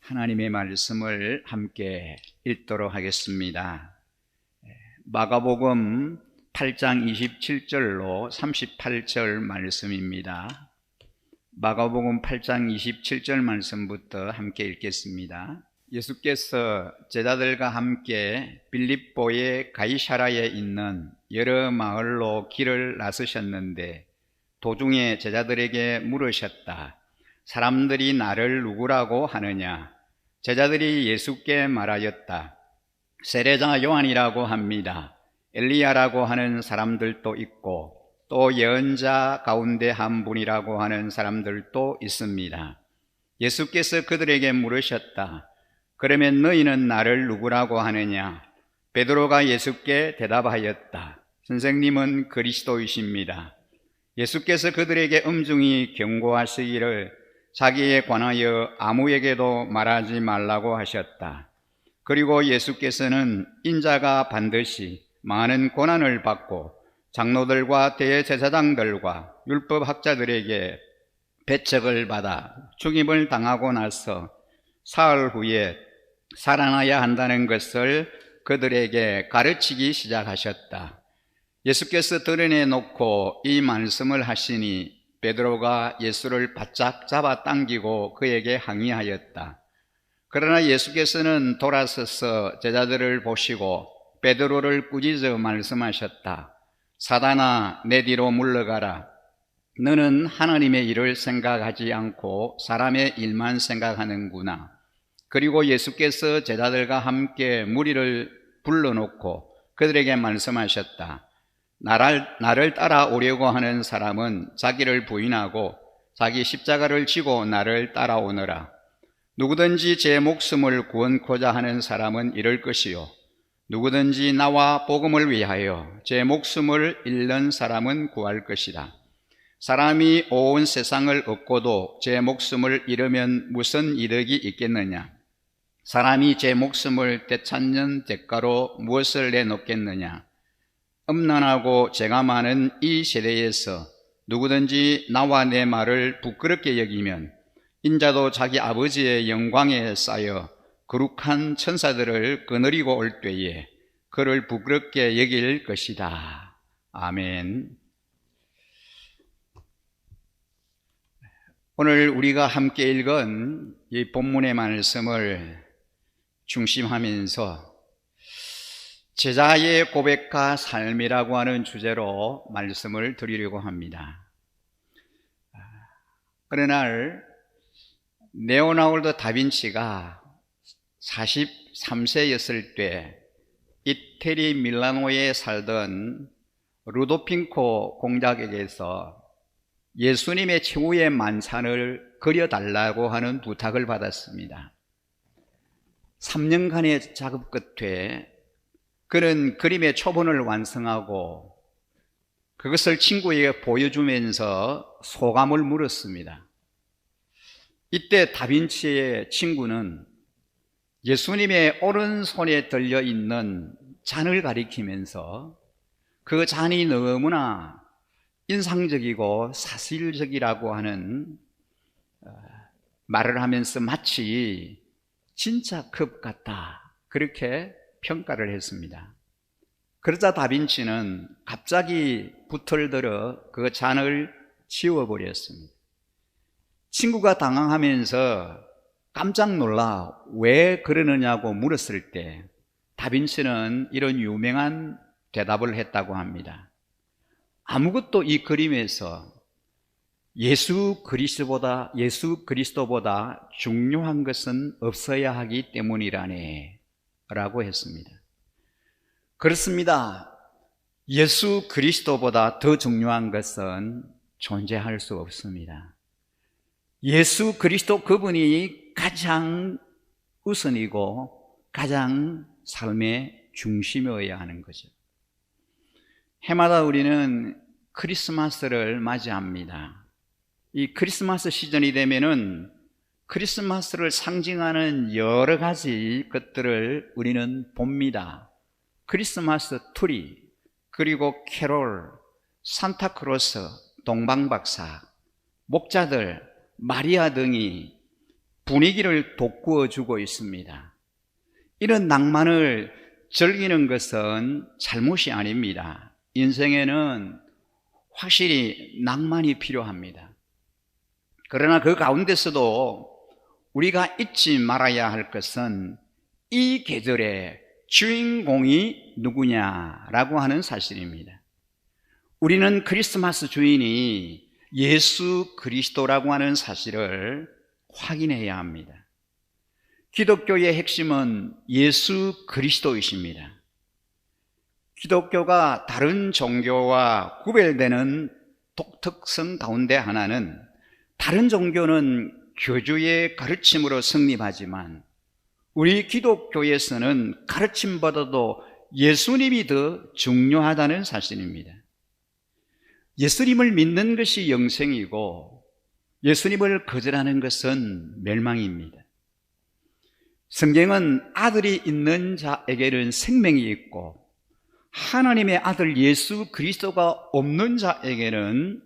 하나님의 말씀을 함께 읽도록 하겠습니다. 마가복음 8장 27절로 38절 말씀입니다. 마가복음 8장 27절 말씀부터 함께 읽겠습니다. 예수께서 제자들과 함께 빌립보의 가이사라에 있는 여러 마을로 길을 나서셨는데 도중에 제자들에게 물으셨다. 사람들이 나를 누구라고 하느냐? 제자들이 예수께 말하였다. 세례자 요한이라고 합니다. 엘리야라고 하는 사람들도 있고 또 예언자 가운데 한 분이라고 하는 사람들도 있습니다. 예수께서 그들에게 물으셨다. 그러면 너희는 나를 누구라고 하느냐? 베드로가 예수께 대답하였다. 선생님은 그리스도이십니다. 예수께서 그들에게 엄중히 경고하시기를 자기에 관하여 아무에게도 말하지 말라고 하셨다. 그리고 예수께서는 인자가 반드시 많은 고난을 받고 장로들과 대제사장들과 율법학자들에게 배척을 받아 죽임을 당하고 나서 사흘 후에 살아나야 한다는 것을 그들에게 가르치기 시작하셨다. 예수께서 드러내놓고 이 말씀을 하시니 베드로가 예수를 바짝 잡아 당기고 그에게 항의하였다. 그러나 예수께서는 돌아서서 제자들을 보시고 베드로를 꾸짖어 말씀하셨다. 사단아, 내 뒤로 물러가라. 너는 하나님의 일을 생각하지 않고 사람의 일만 생각하는구나. 그리고 예수께서 제자들과 함께 무리를 불러놓고 그들에게 말씀하셨다. 나를 따라오려고 하는 사람은 자기를 부인하고 자기 십자가를 지고 나를 따라오너라. 누구든지 제 목숨을 구원코자 하는 사람은 잃을 것이요 누구든지 나와 복음을 위하여 제 목숨을 잃는 사람은 구할 것이다. 사람이 온 세상을 얻고도 제 목숨을 잃으면 무슨 이득이 있겠느냐? 사람이 제 목숨을 되찾는 대가로 무엇을 내놓겠느냐? 음란하고 죄가 많은 이 세대에서 누구든지 나와 내 말을 부끄럽게 여기면 인자도 자기 아버지의 영광에 쌓여 거룩한 천사들을 거느리고 올 때에 그를 부끄럽게 여길 것이다. 아멘. 오늘 우리가 함께 읽은 이 본문의 말씀을 중심하면서 제자의 고백과 삶이라고 하는 주제로 말씀을 드리려고 합니다. 어느 날 레오나르도 다빈치가 43세였을 때 이태리 밀라노에 살던 루도핑코 공작에게서 예수님의 최후의 만찬을 그려달라고 하는 부탁을 받았습니다. 3년간의 작업 끝에 그는 그림의 초본을 완성하고 그것을 친구에게 보여주면서 소감을 물었습니다. 이때 다빈치의 친구는 예수님의 오른손에 들려있는 잔을 가리키면서 그 잔이 너무나 인상적이고 사실적이라고 하는 말을 하면서 마치 진짜 컵 같다 그렇게 평가를 했습니다. 그러자 다빈치는 갑자기 붓을 들어 그 잔을 치워버렸습니다. 친구가 당황하면서 깜짝 놀라 왜 그러느냐고 물었을 때 다빈치는 이런 유명한 대답을 했다고 합니다. 아무것도 이 그림에서 예수 그리스도보다 중요한 것은 없어야 하기 때문이라네 라고 했습니다. 그렇습니다. 예수 그리스도보다 더 중요한 것은 존재할 수 없습니다. 예수 그리스도 그분이 가장 우선이고 가장 삶의 중심이어야 하는 거죠. 해마다 우리는 크리스마스를 맞이합니다. 이 크리스마스 시즌이 되면은 크리스마스를 상징하는 여러 가지 것들을 우리는 봅니다. 크리스마스 트리, 그리고 캐롤, 산타크로스, 동방박사, 목자들, 마리아 등이 분위기를 돋구어 주고 있습니다. 이런 낭만을 즐기는 것은 잘못이 아닙니다. 인생에는 확실히 낭만이 필요합니다. 그러나 그 가운데서도 우리가 잊지 말아야 할 것은 이 계절의 주인공이 누구냐라고 하는 사실입니다. 우리는 크리스마스 주인이 예수 그리스도라고 하는 사실을 확인해야 합니다. 기독교의 핵심은 예수 그리스도이십니다. 기독교가 다른 종교와 구별되는 독특성 가운데 하나는, 다른 종교는 교주의 가르침으로 성립하지만 우리 기독교에서는 가르침보다도 예수님이 더 중요하다는 사실입니다. 예수님을 믿는 것이 영생이고 예수님을 거절하는 것은 멸망입니다. 성경은 아들이 있는 자에게는 생명이 있고 하나님의 아들 예수 그리스도가 없는 자에게는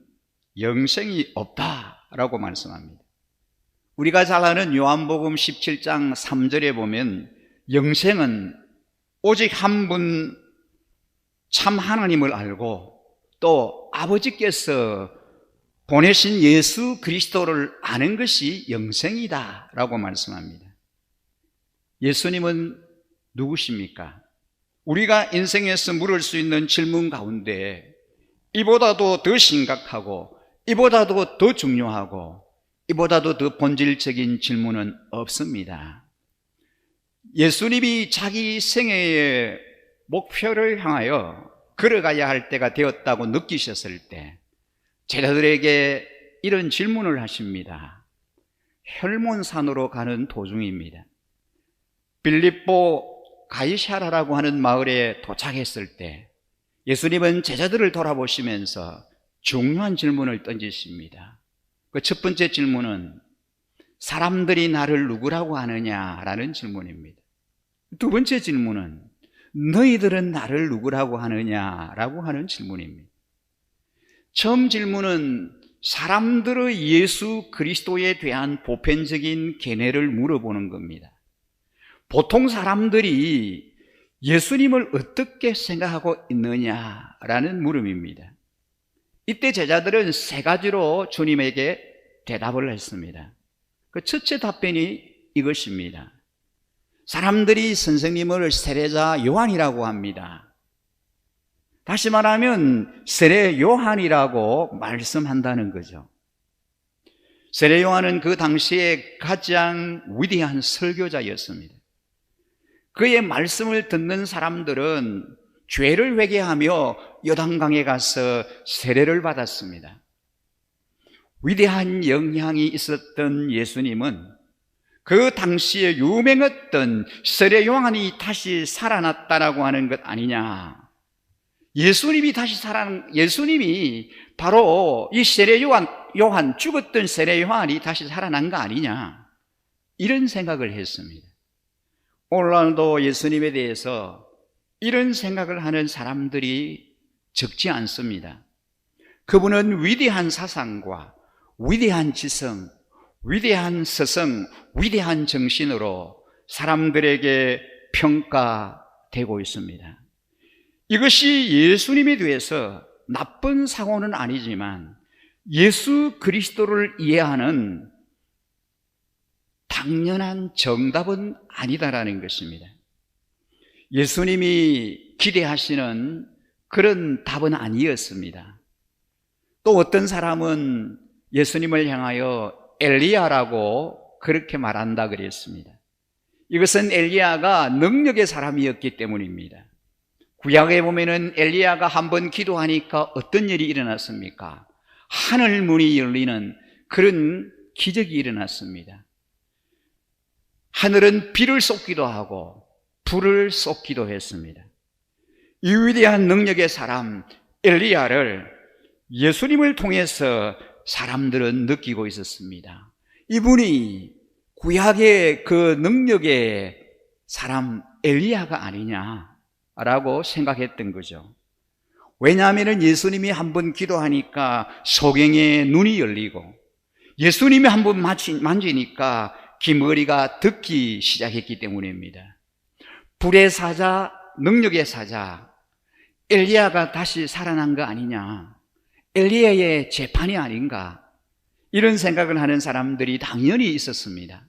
영생이 없다라고 말씀합니다. 우리가 잘 아는 요한복음 17장 3절에 보면 영생은 오직 한 분 참 하나님을 알고 또 아버지께서 보내신 예수 그리스도를 아는 것이 영생이다 라고 말씀합니다. 예수님은 누구십니까? 우리가 인생에서 물을 수 있는 질문 가운데 이보다도 더 심각하고 이보다도 더 중요하고 이보다도 더 본질적인 질문은 없습니다. 예수님이 자기 생애의 목표를 향하여 걸어가야 할 때가 되었다고 느끼셨을 때 제자들에게 이런 질문을 하십니다. 혈몬산으로 가는 도중입니다. 빌립보 가이사라라고 하는 마을에 도착했을 때 예수님은 제자들을 돌아보시면서 중요한 질문을 던지십니다. 그 첫 번째 질문은 사람들이 나를 누구라고 하느냐라는 질문입니다. 두 번째 질문은 너희들은 나를 누구라고 하느냐라고 하는 질문입니다. 처음 질문은 사람들의 예수 그리스도에 대한 보편적인 견해를 물어보는 겁니다. 보통 사람들이 예수님을 어떻게 생각하고 있느냐라는 물음입니다. 이때 제자들은 세 가지로 주님에게 대답을 했습니다. 그 첫째 답변이 이것입니다. 사람들이 선생님을 세례자 요한이라고 합니다. 다시 말하면 세례 요한이라고 말씀한다는 거죠. 세례 요한은 그 당시에 가장 위대한 설교자였습니다. 그의 말씀을 듣는 사람들은 죄를 회개하며 요단강에 가서 세례를 받았습니다. 위대한 영향이 있었던 예수님은 그 당시에 유명했던 세례 요한이 다시 살아났다라고 하는 것 아니냐. 예수님이 바로 이 세례 요한 죽었던 세례 요한이 다시 살아난 거 아니냐. 이런 생각을 했습니다. 오늘날도 예수님에 대해서 이런 생각을 하는 사람들이 적지 않습니다. 그분은 위대한 사상과 위대한 지성, 위대한 서성, 위대한 정신으로 사람들에게 평가되고 있습니다. 이것이 예수님에 대해서 나쁜 사고는 아니지만 예수 그리스도를 이해하는 당연한 정답은 아니다라는 것입니다. 예수님이 기대하시는 그런 답은 아니었습니다. 또 어떤 사람은 예수님을 향하여 엘리야라고 그렇게 말한다 그랬습니다. 이것은 엘리야가 능력의 사람이었기 때문입니다. 구약에 보면은 엘리야가 한번 기도하니까 어떤 일이 일어났습니까? 하늘 문이 열리는 그런 기적이 일어났습니다. 하늘은 비를 쏟기도 하고 불을 쏟기도 했습니다. 이 위대한 능력의 사람 엘리야를 예수님을 통해서 사람들은 느끼고 있었습니다. 이분이 구약의 그 능력의 사람 엘리야가 아니냐라고 생각했던 거죠. 왜냐하면 예수님이 한번 기도하니까 소경의 눈이 열리고 예수님이 한번 만지니까 기머리가 듣기 시작했기 때문입니다. 불의 사자, 능력의 사자, 엘리야가 다시 살아난 거 아니냐, 엘리야의 재판이 아닌가, 이런 생각을 하는 사람들이 당연히 있었습니다.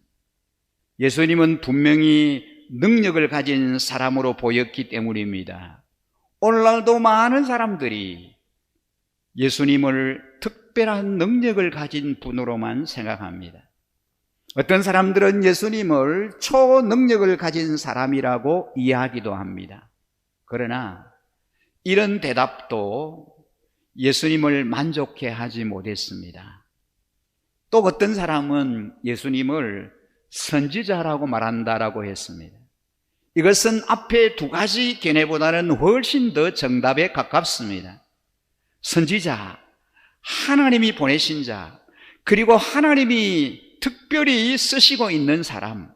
예수님은 분명히 능력을 가진 사람으로 보였기 때문입니다. 오늘날도 많은 사람들이 예수님을 특별한 능력을 가진 분으로만 생각합니다. 어떤 사람들은 예수님을 초능력을 가진 사람이라고 이해하기도 합니다. 그러나 이런 대답도 예수님을 만족해 하지 못했습니다. 또 어떤 사람은 예수님을 선지자라고 말한다라고 했습니다. 이것은 앞에 두 가지 견해보다는 훨씬 더 정답에 가깝습니다. 선지자, 하나님이 보내신 자, 그리고 하나님이 특별히 쓰시고 있는 사람,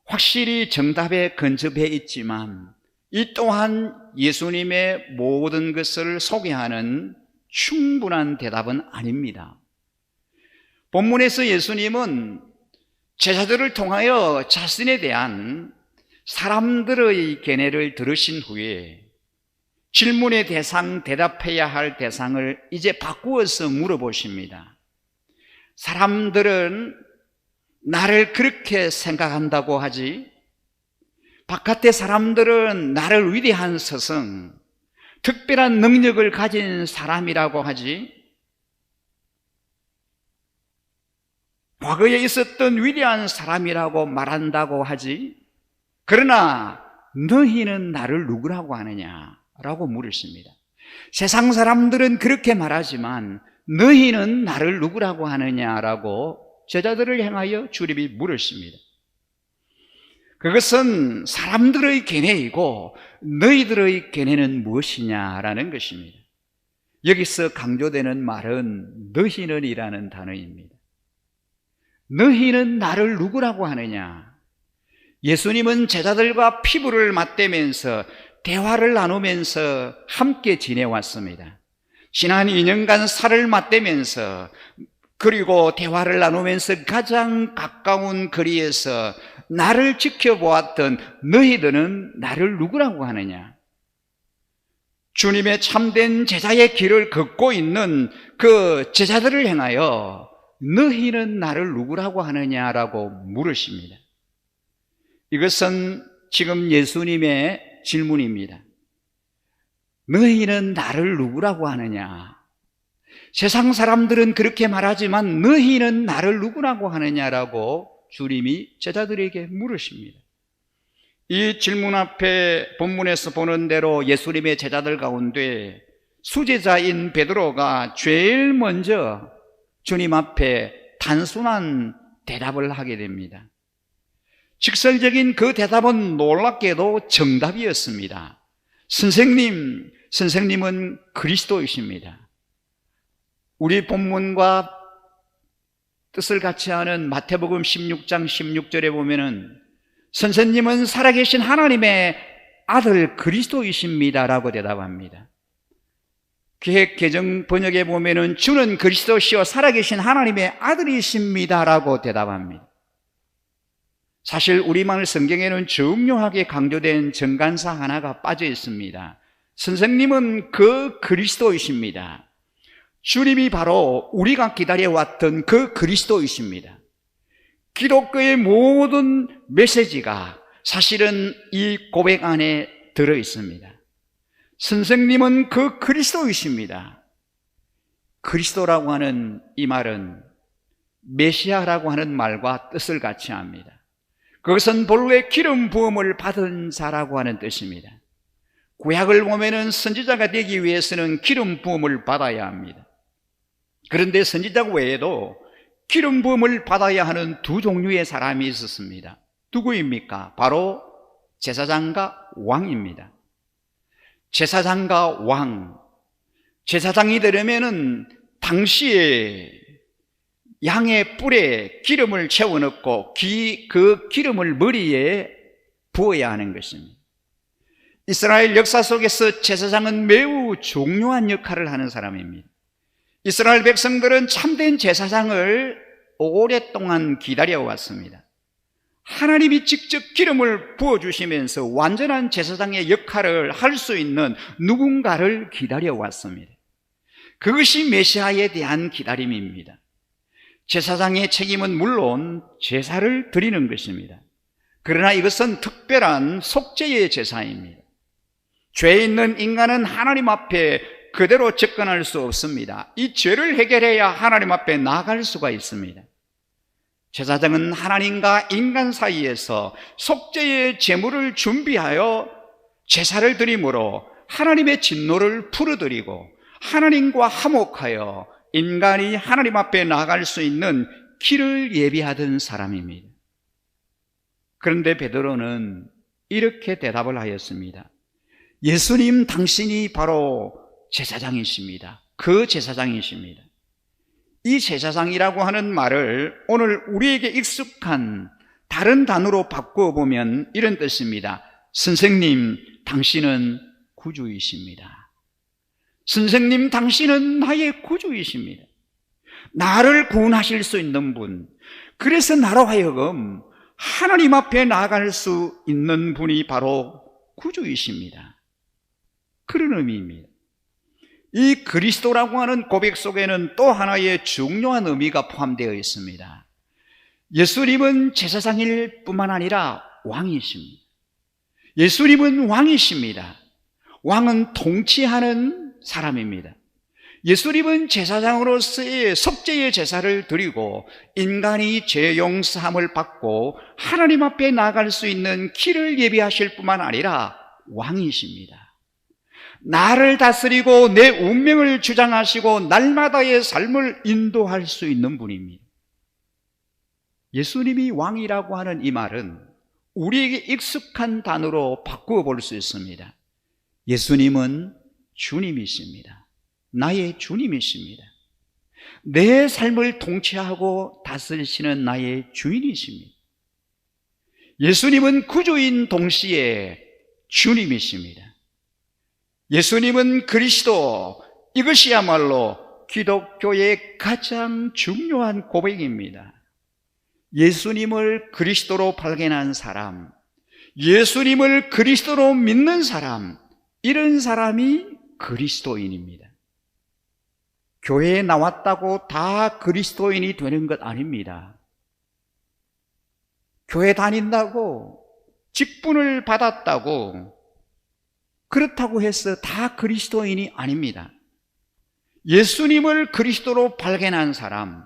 확실히 정답에 근접해 있지만 이 또한 예수님의 모든 것을 소개하는 충분한 대답은 아닙니다. 본문에서 예수님은 제자들을 통하여 자신에 대한 사람들의 견해를 들으신 후에 질문의 대상, 대답해야 할 대상을 이제 바꾸어서 물어보십니다. 사람들은 나를 그렇게 생각한다고 하지, 바깥의 사람들은 나를 위대한 스승, 특별한 능력을 가진 사람이라고 하지, 과거에 있었던 위대한 사람이라고 말한다고 하지, 그러나 너희는 나를 누구라고 하느냐라고 물으십니다. 세상 사람들은 그렇게 말하지만 너희는 나를 누구라고 하느냐라고 제자들을 향하여 주님이 물으십니다. 그것은 사람들의 견해이고 너희들의 견해는 무엇이냐라는 것입니다. 여기서 강조되는 말은 너희는 이라는 단어입니다. 너희는 나를 누구라고 하느냐? 예수님은 제자들과 피부를 맞대면서 대화를 나누면서 함께 지내왔습니다. 지난 2년간 살을 맞대면서 그리고 대화를 나누면서 가장 가까운 거리에서 나를 지켜보았던 너희들은 나를 누구라고 하느냐? 주님의 참된 제자의 길을 걷고 있는 그 제자들을 향하여 너희는 나를 누구라고 하느냐라고 물으십니다. 이것은 지금 예수님의 질문입니다. 너희는 나를 누구라고 하느냐? 세상 사람들은 그렇게 말하지만 너희는 나를 누구라고 하느냐라고 주님이 제자들에게 물으십니다. 이 질문 앞에 본문에서 보는 대로 예수님의 제자들 가운데 수제자인 베드로가 제일 먼저 주님 앞에 단순한 대답을 하게 됩니다. 직설적인 그 대답은 놀랍게도 정답이었습니다. 선생님은 그리스도이십니다. 우리 본문과 뜻을 같이 하는 마태복음 16장 16절에 보면은 선생님은 살아계신 하나님의 아들 그리스도이십니다라고 대답합니다. 기획 개정 번역에 보면은 주는 그리스도시요 살아계신 하나님의 아들이십니다라고 대답합니다. 사실 우리말 성경에는 정교하게 강조된 정관사 하나가 빠져 있습니다. 선생님은 그 그리스도이십니다. 주님이 바로 우리가 기다려왔던 그 그리스도이십니다. 기독교의 모든 메시지가 사실은 이 고백 안에 들어 있습니다. 선생님은 그 그리스도이십니다. 그리스도라고 하는 이 말은 메시아라고 하는 말과 뜻을 같이 합니다. 그것은 본래 기름 부음을 받은 자라고 하는 뜻입니다. 구약을 보면은 선지자가 되기 위해서는 기름 부음을 받아야 합니다. 그런데 선지자 외에도 기름 부음을 받아야 하는 두 종류의 사람이 있었습니다. 누구입니까? 바로 제사장과 왕입니다. 제사장과 왕. 제사장이 되려면은 당시에 양의 뿔에 기름을 채워 넣고 그 기름을 머리에 부어야 하는 것입니다. 이스라엘 역사 속에서 제사장은 매우 중요한 역할을 하는 사람입니다. 이스라엘 백성들은 참된 제사장을 오랫동안 기다려왔습니다. 하나님이 직접 기름을 부어주시면서 완전한 제사장의 역할을 할 수 있는 누군가를 기다려왔습니다. 그것이 메시아에 대한 기다림입니다. 제사장의 책임은 물론 제사를 드리는 것입니다. 그러나 이것은 특별한 속죄의 제사입니다. 죄 있는 인간은 하나님 앞에 그대로 접근할 수 없습니다. 이 죄를 해결해야 하나님 앞에 나아갈 수가 있습니다. 제사장은 하나님과 인간 사이에서 속죄의 제물을 준비하여 제사를 드림으로 하나님의 진노를 풀어드리고 하나님과 화목하여 인간이 하나님 앞에 나아갈 수 있는 길을 예비하던 사람입니다. 그런데 베드로는 이렇게 대답을 하였습니다. 예수님 당신이 바로 제사장이십니다. 그 제사장이십니다. 이 제사장이라고 하는 말을 오늘 우리에게 익숙한 다른 단어로 바꾸어 보면 이런 뜻입니다. 선생님, 당신은 구주이십니다. 선생님, 당신은 나의 구주이십니다. 나를 구원하실 수 있는 분, 그래서 나로 하여금 하나님 앞에 나아갈 수 있는 분이 바로 구주이십니다. 그런 의미입니다. 이 그리스도라고 하는 고백 속에는 또 하나의 중요한 의미가 포함되어 있습니다. 예수님은 제사장일 뿐만 아니라 왕이십니다. 예수님은 왕이십니다. 왕은 통치하는 사람입니다. 예수님은 제사장으로서의 속죄의 제사를 드리고 인간이 죄 용서함을 받고 하나님 앞에 나아갈 수 있는 길을 예비하실 뿐만 아니라 왕이십니다. 나를 다스리고 내 운명을 주장하시고 날마다의 삶을 인도할 수 있는 분입니다. 예수님이 왕이라고 하는 이 말은 우리에게 익숙한 단어로 바꾸어 볼 수 있습니다. 예수님은 주님이십니다. 나의 주님이십니다. 내 삶을 통치하고 다스리시는 나의 주인이십니다. 예수님은 구주인 동시에 주님이십니다. 예수님은 그리스도, 이것이야말로 기독교의 가장 중요한 고백입니다. 예수님을 그리스도로 발견한 사람, 예수님을 그리스도로 믿는 사람, 이런 사람이 그리스도인입니다. 교회에 나왔다고 다 그리스도인이 되는 것 아닙니다. 교회 다닌다고, 직분을 받았다고, 그렇다고 해서 다 그리스도인이 아닙니다. 예수님을 그리스도로 발견한 사람,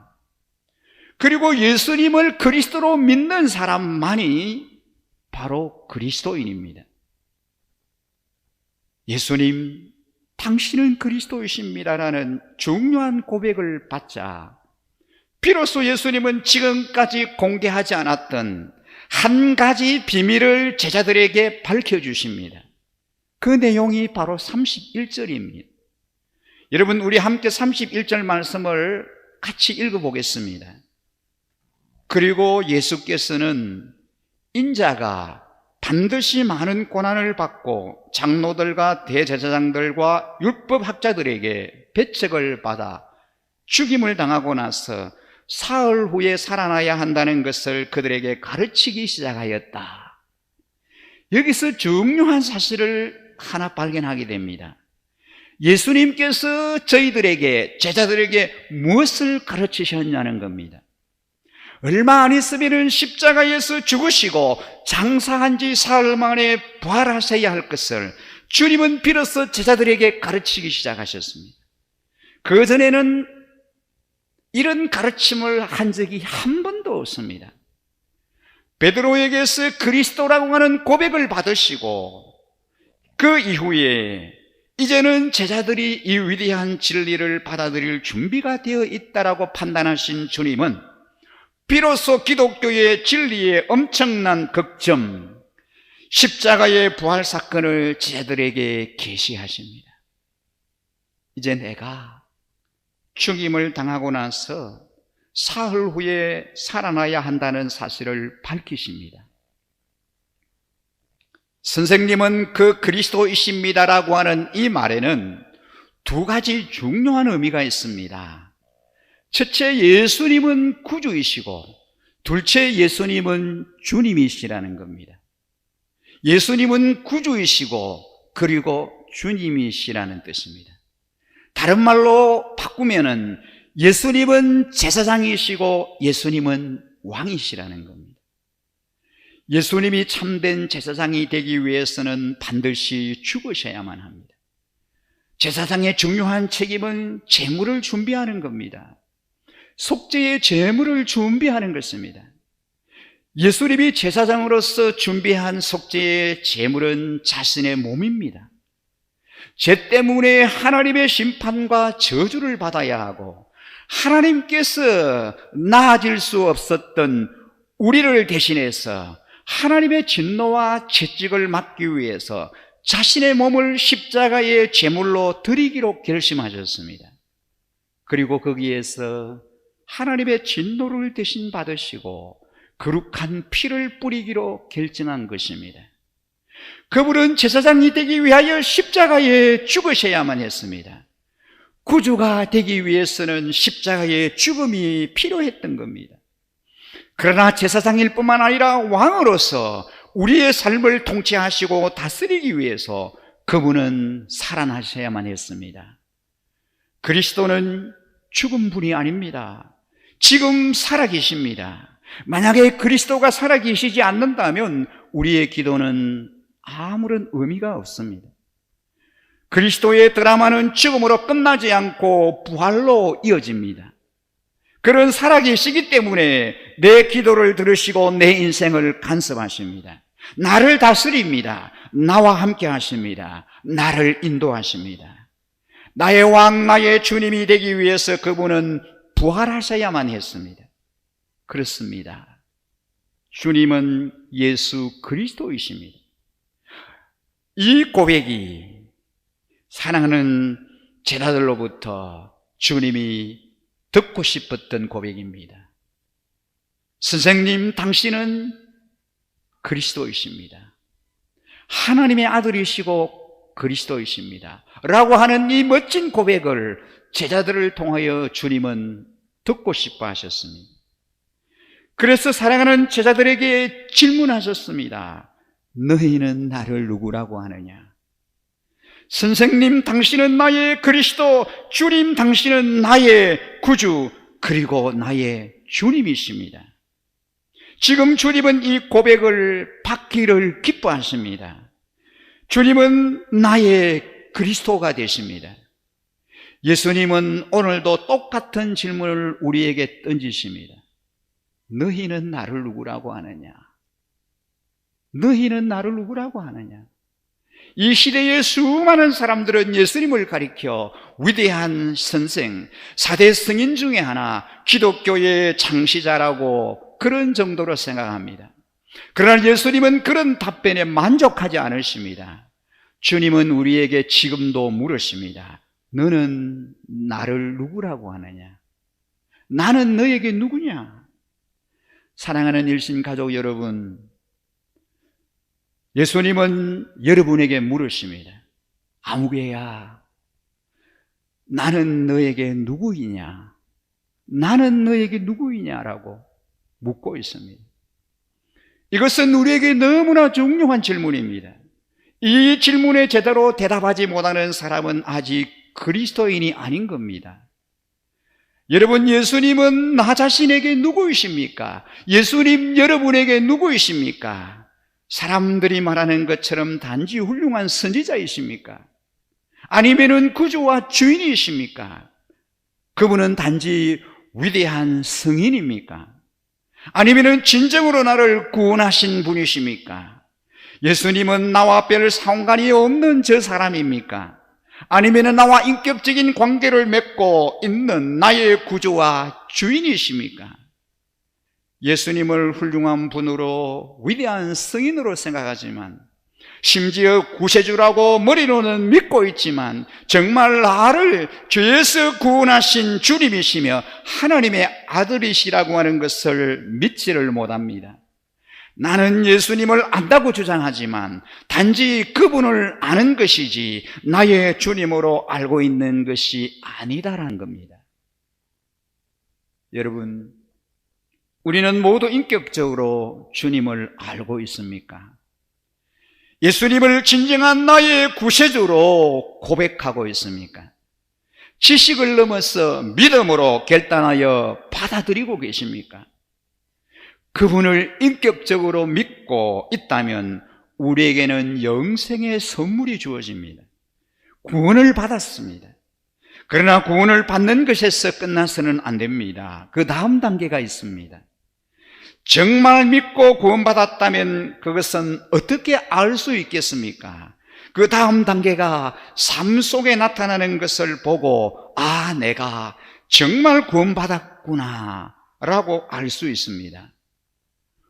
그리고 예수님을 그리스도로 믿는 사람만이 바로 그리스도인입니다. 예수님, 당신은 그리스도이십니다라는 중요한 고백을 받자 비로소 예수님은 지금까지 공개하지 않았던 한 가지 비밀을 제자들에게 밝혀주십니다. 그 내용이 바로 31절입니다. 여러분, 우리 함께 31절 말씀을 같이 읽어보겠습니다. 그리고 예수께서는 인자가 반드시 많은 고난을 받고 장로들과 대제사장들과 율법학자들에게 배척을 받아 죽임을 당하고 나서 사흘 후에 살아나야 한다는 것을 그들에게 가르치기 시작하였다. 여기서 중요한 사실을 하나 발견하게 됩니다. 예수님께서 저희들에게, 제자들에게 무엇을 가르치셨냐는 겁니다. 얼마 안 있으면 십자가에서 죽으시고 장사한 지 사흘 만에 부활하셔야 할 것을 주님은 비로소 제자들에게 가르치기 시작하셨습니다. 그전에는 이런 가르침을 한 적이 한 번도 없습니다. 베드로에게서 그리스도라고 하는 고백을 받으시고 그 이후에 이제는 제자들이 이 위대한 진리를 받아들일 준비가 되어 있다라고 판단하신 주님은 비로소 기독교의 진리의 엄청난 극점, 십자가의 부활 사건을 제자들에게 계시하십니다. 이제 내가 죽임을 당하고 나서 사흘 후에 살아나야 한다는 사실을 밝히십니다. 선생님은 그 그리스도이십니다라고 하는 이 말에는 두 가지 중요한 의미가 있습니다. 첫째, 예수님은 구주이시고 둘째, 예수님은 주님이시라는 겁니다. 예수님은 구주이시고 그리고 주님이시라는 뜻입니다. 다른 말로 바꾸면은 예수님은 제사장이시고 예수님은 왕이시라는 겁니다. 예수님이 참된 제사장이 되기 위해서는 반드시 죽으셔야만 합니다. 제사장의 중요한 책임은 제물을 준비하는 겁니다. 속죄의 제물을 준비하는 것입니다. 예수님이 제사장으로서 준비한 속죄의 제물은 자신의 몸입니다. 죄 때문에 하나님의 심판과 저주를 받아야 하고 하나님께서 나아질 수 없었던 우리를 대신해서 하나님의 진노와 채찍을 막기 위해서 자신의 몸을 십자가의 제물로 드리기로 결심하셨습니다. 그리고 거기에서 하나님의 진노를 대신 받으시고 거룩한 피를 뿌리기로 결정한 것입니다. 그분은 제사장이 되기 위하여 십자가에 죽으셔야만 했습니다. 구주가 되기 위해서는 십자가의 죽음이 필요했던 겁니다. 그러나 제사장일 뿐만 아니라 왕으로서 우리의 삶을 통치하시고 다스리기 위해서 그분은 살아나셔야만 했습니다. 그리스도는 죽은 분이 아닙니다. 지금 살아계십니다. 만약에 그리스도가 살아계시지 않는다면 우리의 기도는 아무런 의미가 없습니다. 그리스도의 드라마는 죽음으로 끝나지 않고 부활로 이어집니다. 그런 살아계시기 때문에 내 기도를 들으시고 내 인생을 간섭하십니다. 나를 다스립니다. 나와 함께 하십니다. 나를 인도하십니다. 나의 왕, 나의 주님이 되기 위해서 그분은 부활하셔야만 했습니다. 그렇습니다. 주님은 예수 그리스도이십니다. 이 고백이 사랑하는 제자들로부터 주님이 듣고 싶었던 고백입니다. 선생님, 당신은 그리스도이십니다. 하나님의 아들이시고 그리스도이십니다. 라고 하는 이 멋진 고백을 제자들을 통하여 주님은 듣고 싶어 하셨습니다. 그래서 사랑하는 제자들에게 질문하셨습니다. 너희는 나를 누구라고 하느냐? 선생님, 당신은 나의 그리스도, 주님, 당신은 나의 구주, 그리고 나의 주님이십니다. 지금 주님은 이 고백을 받기를 기뻐하십니다. 주님은 나의 그리스도가 되십니다. 예수님은 오늘도 똑같은 질문을 우리에게 던지십니다. 너희는 나를 누구라고 하느냐? 너희는 나를 누구라고 하느냐? 이 시대의 수많은 사람들은 예수님을 가리켜 위대한 선생, 4대 성인 중에 하나, 기독교의 창시자라고 그런 정도로 생각합니다. 그러나 예수님은 그런 답변에 만족하지 않으십니다. 주님은 우리에게 지금도 물으십니다. 너는 나를 누구라고 하느냐? 나는 너에게 누구냐? 사랑하는 일신 가족 여러분, 예수님은 여러분에게 물으십니다. 아무개야, 나는 너에게 누구이냐? 나는 너에게 누구이냐라고 묻고 있습니다. 이것은 우리에게 너무나 중요한 질문입니다. 이 질문에 제대로 대답하지 못하는 사람은 아직 그리스도인이 아닌 겁니다. 여러분, 예수님은 나 자신에게 누구이십니까? 예수님 여러분에게 누구이십니까? 사람들이 말하는 것처럼 단지 훌륭한 선지자이십니까? 아니면은 구주와 주인이십니까? 그분은 단지 위대한 성인입니까? 아니면은 진정으로 나를 구원하신 분이십니까? 예수님은 나와 별 상관이 없는 저 사람입니까? 아니면은 나와 인격적인 관계를 맺고 있는 나의 구주와 주인이십니까? 예수님을 훌륭한 분으로 위대한 성인으로 생각하지만 심지어 구세주라고 머리로는 믿고 있지만 정말 나를 죄에서 구원하신 주님이시며 하나님의 아들이시라고 하는 것을 믿지를 못합니다. 나는 예수님을 안다고 주장하지만 단지 그분을 아는 것이지 나의 주님으로 알고 있는 것이 아니다라는 겁니다. 여러분, 우리는 모두 인격적으로 주님을 알고 있습니까? 예수님을 진정한 나의 구세주로 고백하고 있습니까? 지식을 넘어서 믿음으로 결단하여 받아들이고 계십니까? 그분을 인격적으로 믿고 있다면 우리에게는 영생의 선물이 주어집니다. 구원을 받았습니다. 그러나 구원을 받는 것에서 끝나서는 안 됩니다. 그 다음 단계가 있습니다. 정말 믿고 구원받았다면 그것은 어떻게 알 수 있겠습니까? 그 다음 단계가 삶 속에 나타나는 것을 보고 내가 정말 구원받았구나 라고 알 수 있습니다.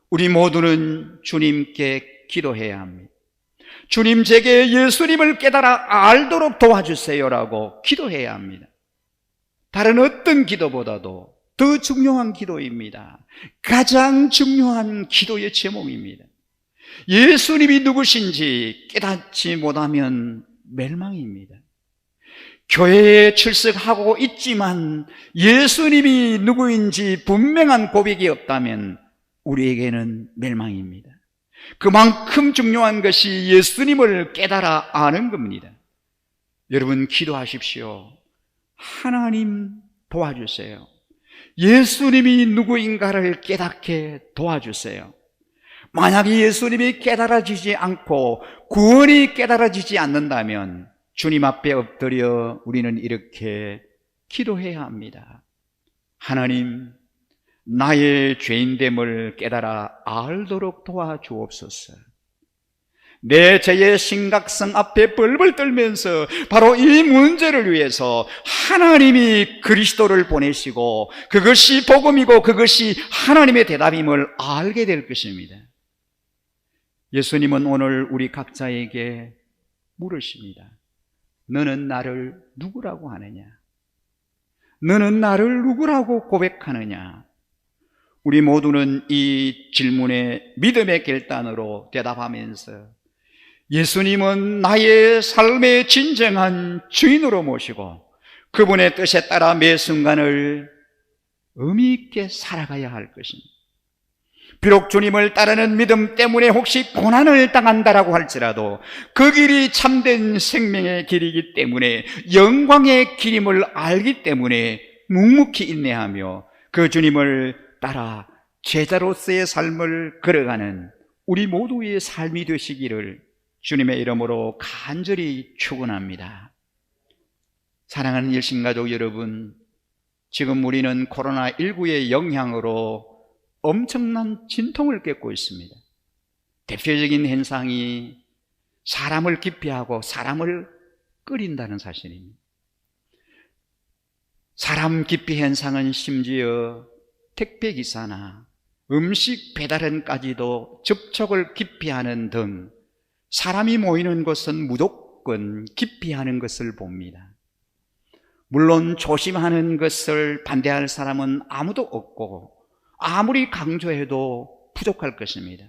우리 모두는 주님께 기도해야 합니다. 주님, 제게 예수님을 깨달아 알도록 도와주세요라고 기도해야 합니다. 다른 어떤 기도보다도 더 중요한 기도입니다. 가장 중요한 기도의 제목입니다. 예수님이 누구신지 깨닫지 못하면 멸망입니다. 교회에 출석하고 있지만 예수님이 누구인지 분명한 고백이 없다면 우리에게는 멸망입니다. 그만큼 중요한 것이 예수님을 깨달아 아는 겁니다. 여러분, 기도하십시오. 하나님 도와주세요. 예수님이 누구인가를 깨닫게 도와주세요. 만약에 예수님이 깨달아지지 않고 구원이 깨달아지지 않는다면 주님 앞에 엎드려 우리는 이렇게 기도해야 합니다. 하나님, 나의 죄인됨을 깨달아 알도록 도와주옵소서. 내 죄의 심각성 앞에 벌벌 떨면서 바로 이 문제를 위해서 하나님이 그리스도를 보내시고 그것이 복음이고 그것이 하나님의 대답임을 알게 될 것입니다. 예수님은 오늘 우리 각자에게 물으십니다. 너는 나를 누구라고 하느냐? 너는 나를 누구라고 고백하느냐? 우리 모두는 이 질문에 믿음의 결단으로 대답하면서 예수님은 나의 삶의 진정한 주인으로 모시고 그분의 뜻에 따라 매 순간을 의미 있게 살아가야 할 것입니다. 비록 주님을 따르는 믿음 때문에 혹시 고난을 당한다라고 할지라도 그 길이 참된 생명의 길이기 때문에 영광의 길임을 알기 때문에 묵묵히 인내하며 그 주님을 따라 제자로서의 삶을 걸어가는 우리 모두의 삶이 되시기를 주님의 이름으로 간절히 축원합니다. 사랑하는 일신가족 여러분, 지금 우리는 코로나19의 영향으로 엄청난 진통을 겪고 있습니다. 대표적인 현상이 사람을 기피하고 사람을 끓인다는 사실입니다. 사람 기피 현상은 심지어 택배기사나 음식 배달원까지도 접촉을 기피하는 등 사람이 모이는 곳은 무조건 기피하는 것을 봅니다. 물론 조심하는 것을 반대할 사람은 아무도 없고 아무리 강조해도 부족할 것입니다.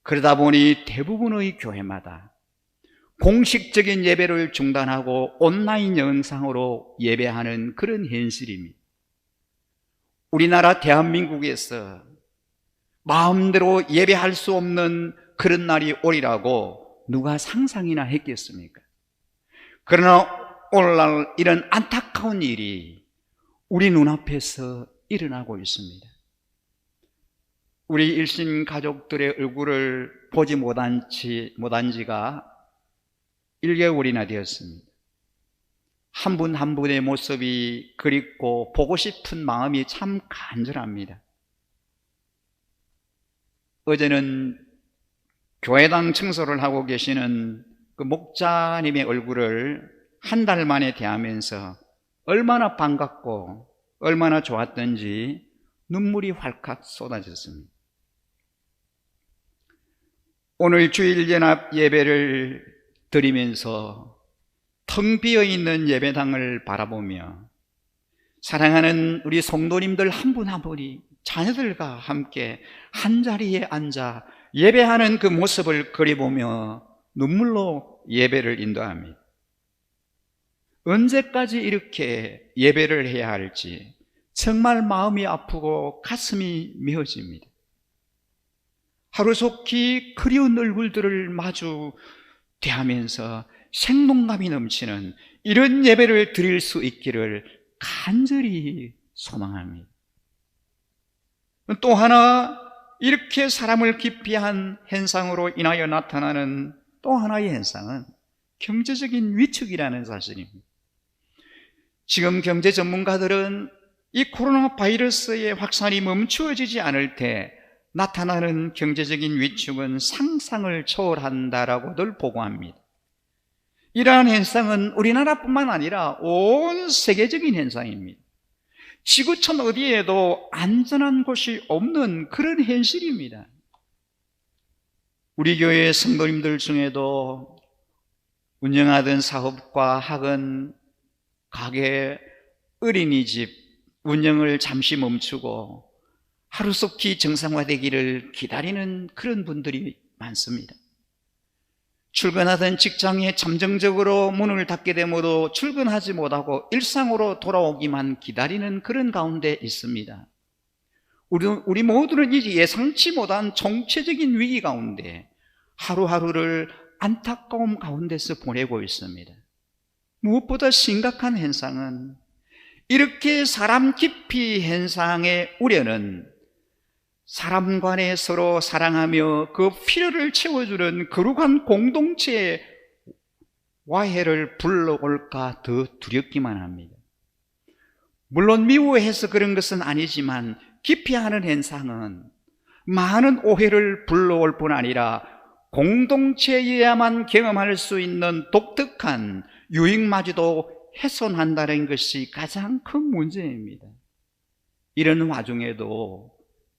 그러다 보니 대부분의 교회마다 공식적인 예배를 중단하고 온라인 영상으로 예배하는 그런 현실입니다. 우리나라 대한민국에서 마음대로 예배할 수 없는 그런 날이 오리라고 누가 상상이나 했겠습니까? 그러나 오늘날 이런 안타까운 일이 우리 눈앞에서 일어나고 있습니다. 우리 일신 가족들의 얼굴을 보지 못한 지가 1개월이나 되었습니다. 한 분 한 분의 모습이 그립고 보고 싶은 마음이 참 간절합니다. 어제는 교회당 청소를 하고 계시는 그 목자님의 얼굴을 한 달 만에 대하면서 얼마나 반갑고 얼마나 좋았던지 눈물이 활칵 쏟아졌습니다. 오늘 주일연합 예배를 드리면서 텅 비어있는 예배당을 바라보며 사랑하는 우리 성도님들 한 분 한 분이 자녀들과 함께 한자리에 앉아 예배하는 그 모습을 그려보며 눈물로 예배를 인도합니다. 언제까지 이렇게 예배를 해야 할지 정말 마음이 아프고 가슴이 메어집니다. 하루속히 그리운 얼굴들을 마주 대하면서 생동감이 넘치는 이런 예배를 드릴 수 있기를 간절히 소망합니다. 또 하나, 이렇게 사람을 기피한 현상으로 인하여 나타나는 또 하나의 현상은 경제적인 위축이라는 사실입니다. 지금 경제 전문가들은 이 코로나 바이러스의 확산이 멈추어지지 않을 때 나타나는 경제적인 위축은 상상을 초월한다라고 늘 보고합니다. 이러한 현상은 우리나라뿐만 아니라 온 세계적인 현상입니다. 지구촌 어디에도 안전한 곳이 없는 그런 현실입니다. 우리 교회 성도님들 중에도 운영하던 사업과 학원, 가게, 어린이집 운영을 잠시 멈추고 하루속히 정상화되기를 기다리는 그런 분들이 많습니다. 출근하던 직장에 잠정적으로 문을 닫게 되므로 출근하지 못하고 일상으로 돌아오기만 기다리는 그런 가운데 있습니다. 우리 모두는 이제 예상치 못한 총체적인 위기 가운데 하루하루를 안타까움 가운데서 보내고 있습니다. 무엇보다 심각한 현상은 이렇게 사람 기피 현상의 우려는 사람 간에 서로 사랑하며 그 필요를 채워주는 거룩한 공동체의 와해를 불러올까 더 두렵기만 합니다. 물론 미워해서 그런 것은 아니지만 기피하는 현상은 많은 오해를 불러올 뿐 아니라 공동체에야만 경험할 수 있는 독특한 유익마저도 훼손한다는 것이 가장 큰 문제입니다. 이런 와중에도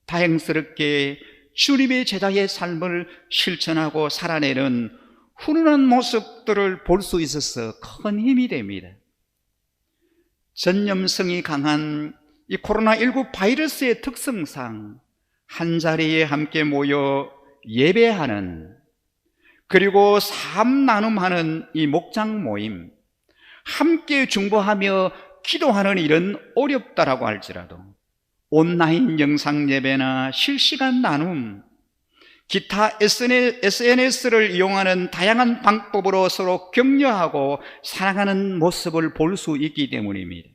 다행스럽게 주님의 제자의 삶을 실천하고 살아내는 훈훈한 모습들을 볼 수 있어서 큰 힘이 됩니다. 전염성이 강한 이 코로나19 바이러스의 특성상 한자리에 함께 모여 예배하는, 그리고 삶 나눔하는 이 목장 모임, 함께 중보하며 기도하는 일은 어렵다라고 할지라도 온라인 영상 예배나 실시간 나눔, 기타 SNS를 이용하는 다양한 방법으로 서로 격려하고 사랑하는 모습을 볼 수 있기 때문입니다.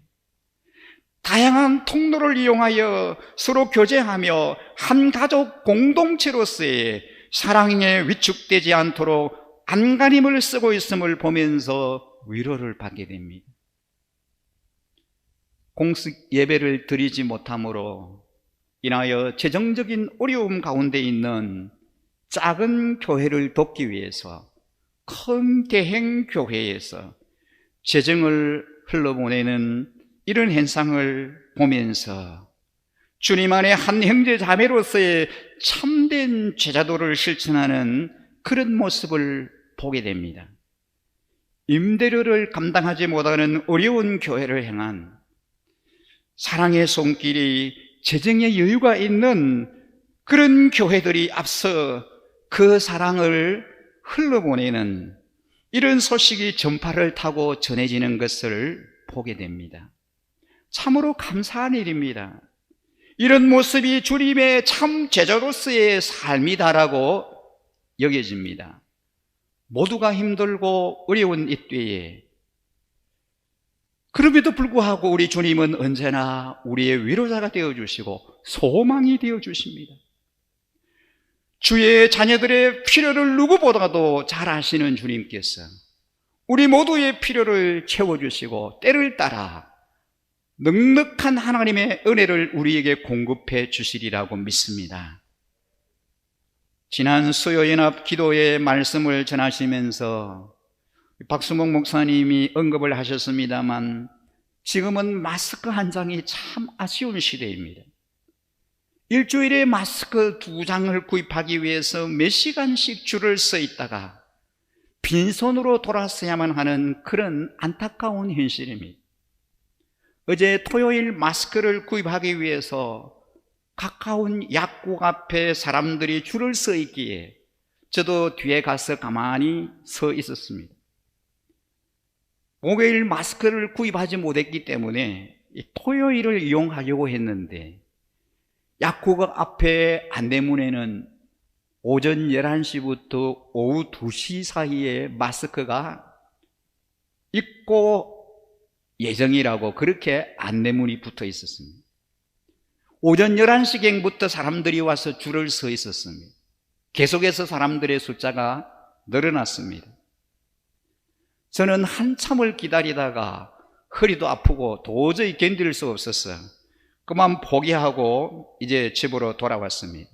다양한 통로를 이용하여 서로 교제하며 한 가족 공동체로서의 사랑에 위축되지 않도록 안간힘을 쓰고 있음을 보면서 위로를 받게 됩니다. 공식 예배를 드리지 못함으로 인하여 재정적인 어려움 가운데 있는 작은 교회를 돕기 위해서 큰 대형 교회에서 재정을 흘러보내는 이런 현상을 보면서 주님 안에 한 형제 자매로서의 참된 제자도를 실천하는 그런 모습을 보게 됩니다. 임대료를 감당하지 못하는 어려운 교회를 향한 사랑의 손길이, 재정의 여유가 있는 그런 교회들이 앞서 그 사랑을 흘러보내는 이런 소식이 전파를 타고 전해지는 것을 보게 됩니다. 참으로 감사한 일입니다. 이런 모습이 주님의 참 제자로서의 삶이다라고 여겨집니다. 모두가 힘들고 어려운 이때에 그럼에도 불구하고 우리 주님은 언제나 우리의 위로자가 되어주시고 소망이 되어주십니다. 주의 자녀들의 필요를 누구보다도 잘 아시는 주님께서 우리 모두의 필요를 채워주시고 때를 따라 넉넉한 하나님의 은혜를 우리에게 공급해 주시리라고 믿습니다. 지난 수요연합 기도의 말씀을 전하시면서 박수목 목사님이 언급을 하셨습니다만 지금은 마스크 한 장이 참 아쉬운 시대입니다. 일주일에 마스크 2장을 구입하기 위해서 몇 시간씩 줄을 서 있다가 빈손으로 돌아서야만 하는 그런 안타까운 현실입니다. 어제 토요일 마스크를 구입하기 위해서 가까운 약국 앞에 사람들이 줄을 서 있기에 저도 뒤에 가서 가만히 서 있었습니다. 목요일 마스크를 구입하지 못했기 때문에 토요일을 이용하려고 했는데 약국역 앞에 안내문에는 오전 11시부터 오후 2시 사이에 마스크가 입고 예정이라고 그렇게 안내문이 붙어 있었습니다. 오전 11시경부터 사람들이 와서 줄을 서 있었습니다. 계속해서 사람들의 숫자가 늘어났습니다. 저는 한참을 기다리다가 허리도 아프고 도저히 견딜 수 없었어요. 그만 포기하고 이제 집으로 돌아왔습니다.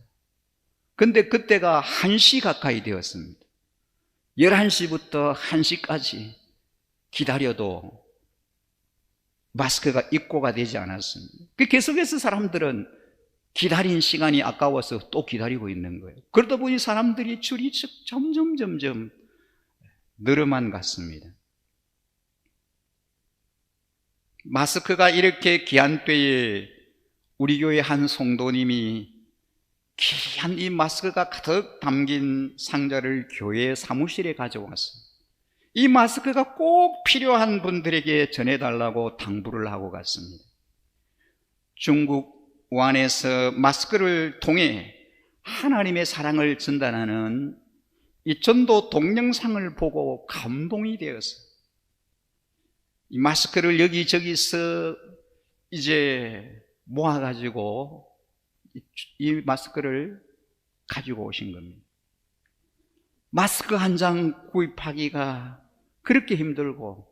근데 그때가 1시 가까이 되었습니다. 11시부터 1시까지 기다려도 마스크가 입고가 되지 않았습니다. 계속해서 사람들은 기다린 시간이 아까워서 또 기다리고 있는 거예요. 그러다 보니 사람들이 줄이 점점 늘어만 갔습니다. 마스크가 이렇게 귀한 때에 우리 교회 한 성도님이 귀한 이 마스크가 가득 담긴 상자를 교회 사무실에 가져왔어요. 이 마스크가 꼭 필요한 분들에게 전해달라고 당부를 하고 갔습니다. 중국 우한에서 마스크를 통해 하나님의 사랑을 전달하는 이 전도 동영상을 보고 감동이 되었어요. 이 마스크를 여기저기서 이제 모아가지고 이 마스크를 가지고 오신 겁니다. 마스크 한 장 구입하기가 그렇게 힘들고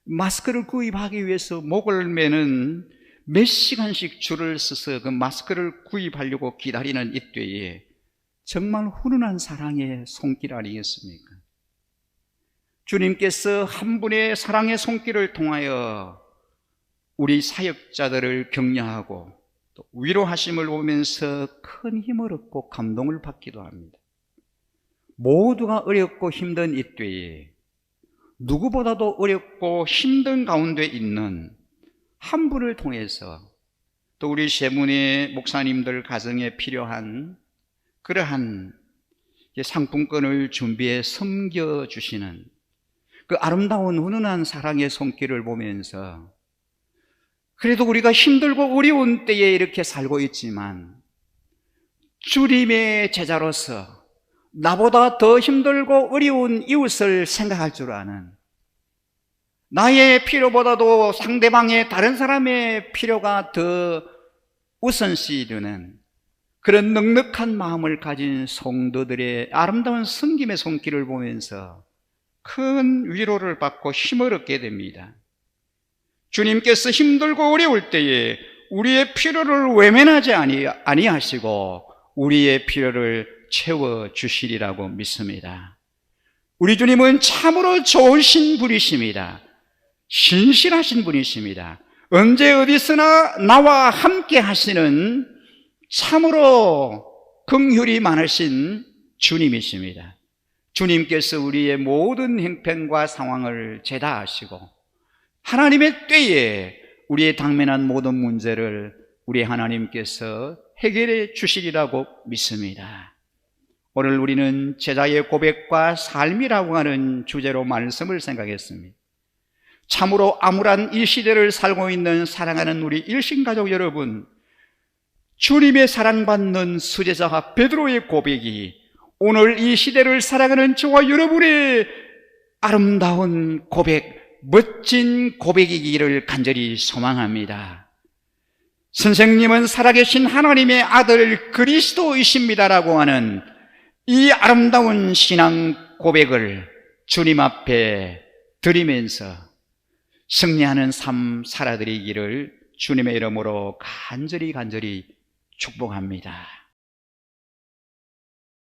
마스크를 구입하기 위해서 목을 매는 몇 시간씩 줄을 서서 그 마스크를 구입하려고 기다리는 이때에 정말 훈훈한 사랑의 손길 아니겠습니까? 주님께서 한 분의 사랑의 손길을 통하여 우리 사역자들을 격려하고 또 위로하심을 보면서 큰 힘을 얻고 감동을 받기도 합니다. 모두가 어렵고 힘든 이때에 누구보다도 어렵고 힘든 가운데 있는 한 분을 통해서 또 우리 세문의 목사님들 가정에 필요한 그러한 상품권을 준비해 섬겨주시는 그 아름다운 훈훈한 사랑의 손길을 보면서 그래도 우리가 힘들고 어려운 때에 이렇게 살고 있지만 주님의 제자로서 나보다 더 힘들고 어려운 이웃을 생각할 줄 아는, 나의 필요보다도 상대방의 다른 사람의 필요가 더 우선시 되는 그런 넉넉한 마음을 가진 성도들의 아름다운 섬김의 손길을 보면서 큰 위로를 받고 힘을 얻게 됩니다. 주님께서 힘들고 어려울 때에 우리의 필요를 외면하지 아니하시고 우리의 필요를 채워주시리라고 믿습니다. 우리 주님은 참으로 좋으신 분이십니다. 신실하신 분이십니다. 언제 어디서나 나와 함께 하시는 참으로 긍휼이 많으신 주님이십니다. 주님께서 우리의 모든 형편과 상황을 제다하시고 하나님의 때에 우리의 당면한 모든 문제를 우리 하나님께서 해결해 주시리라고 믿습니다. 오늘 우리는 제자의 고백과 삶이라고 하는 주제로 말씀을 생각했습니다. 참으로 암울한 이 시대를 살고 있는 사랑하는 우리 일신가족 여러분, 주님의 사랑받는 수제자 베드로의 고백이 오늘 이 시대를 살아가는 저와 여러분의 아름다운 고백, 멋진 고백이기를 간절히 소망합니다. 선생님은 살아계신 하나님의 아들 그리스도이십니다라고 하는 이 아름다운 신앙 고백을 주님 앞에 드리면서 승리하는 삶 살아드리기를 주님의 이름으로 간절히 축복합니다.